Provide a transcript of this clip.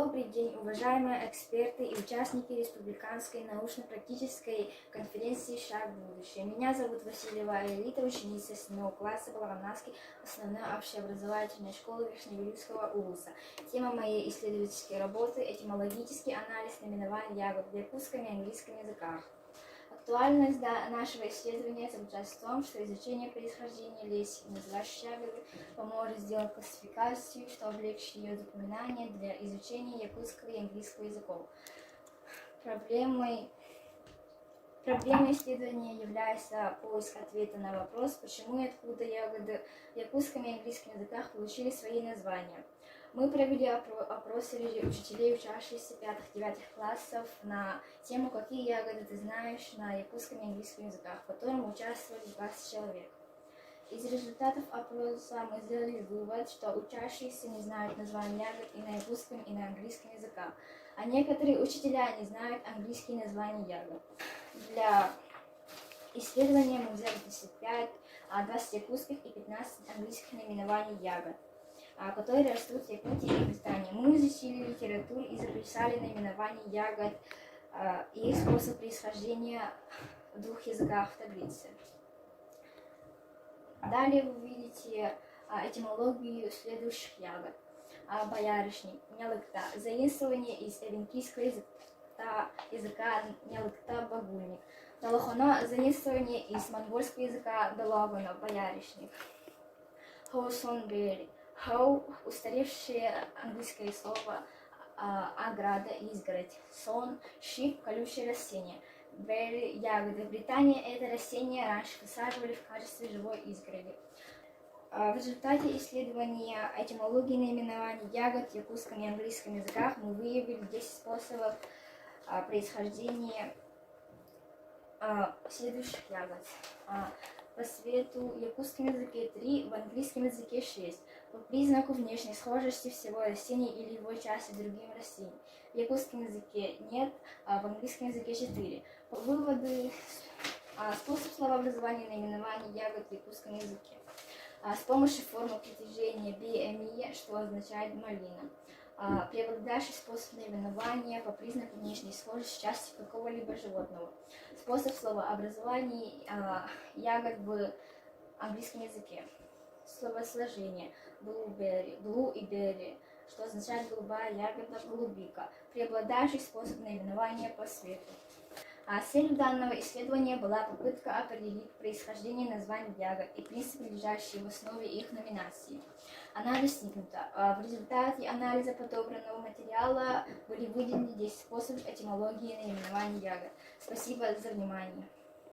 Добрый день, уважаемые эксперты и участники Республиканской научно-практической конференции «Шаг в будущее». Меня зовут Васильева Элита, ученица 7 класса Балаганавской основной общеобразовательной школы Верхневилюйского УВУЗа. Тема моей исследовательской работы – этимологический анализ наименований ягод в якутском и английском языках. Актуальность нашего исследования заключается в том, что изучение происхождения леси, называющей ягоды, поможет сделать классификацию, что облегчит ее запоминание для изучения якутского и английского языков. Проблемой исследования является поиск ответа на вопрос, почему и откуда ягоды в якутском и английском языках получили свои названия. Мы провели опрос среди учителей, учащихся 5-9 классов на тему «Какие ягоды ты знаешь» на якутском и английском языках, в котором участвовали 20 человек. Из результатов опроса мы сделали вывод, что учащиеся не знают названия ягод и на якутском, и на английском языках, а некоторые учителя не знают английские названия ягод. Для исследования мы взяли 20 якутских и 15 английских наименований ягод, которые растут в Якутии и Британии. Мы изучили литературу и записали наименования ягод и их способ происхождения в 2 языках в таблице. Далее вы видите этимологию следующих ягод. Боярышник, нялыкта, заимствование из эвенкийского языка нялыкта, багульник. Далахоно, заимствование из монгольского языка далагона, боярышник. Хоусонбери, хау, устаревшее английское слово ограда, изгородь. Сон, шип, колючее растение. Берри, ягоды. В Британии это растение раньше высаживали в качестве живой изгороди. В результате исследования этимологии наименований ягод в якутском и английском языках мы выявили 10 способов происхождения следующих ягод. По цвету в якутском языке 3, в английском языке 6. По признаку внешней схожести всего растения или его части с другим растением. В якутском языке нет, а в английском языке 4. Выводы. Способ словообразования наименований ягод в якутском языке. С помощью формы притяжения BME, что означает малина. Преобладающий способ наименования по признаку внешней схожести части какого-либо животного. Способ словообразования ягод в английском языке. Словосложение blueberry, blue и berry, что означает голубая ягода, голубика. Преобладающий способ наименования по цвету. Целью данного исследования была попытка определить происхождение названий ягод и принципы, лежащие в основе их номинации. Она достигнута. В результате анализа подобранного материала были выделены 10 способов этимологии наименований ягод. Спасибо за внимание.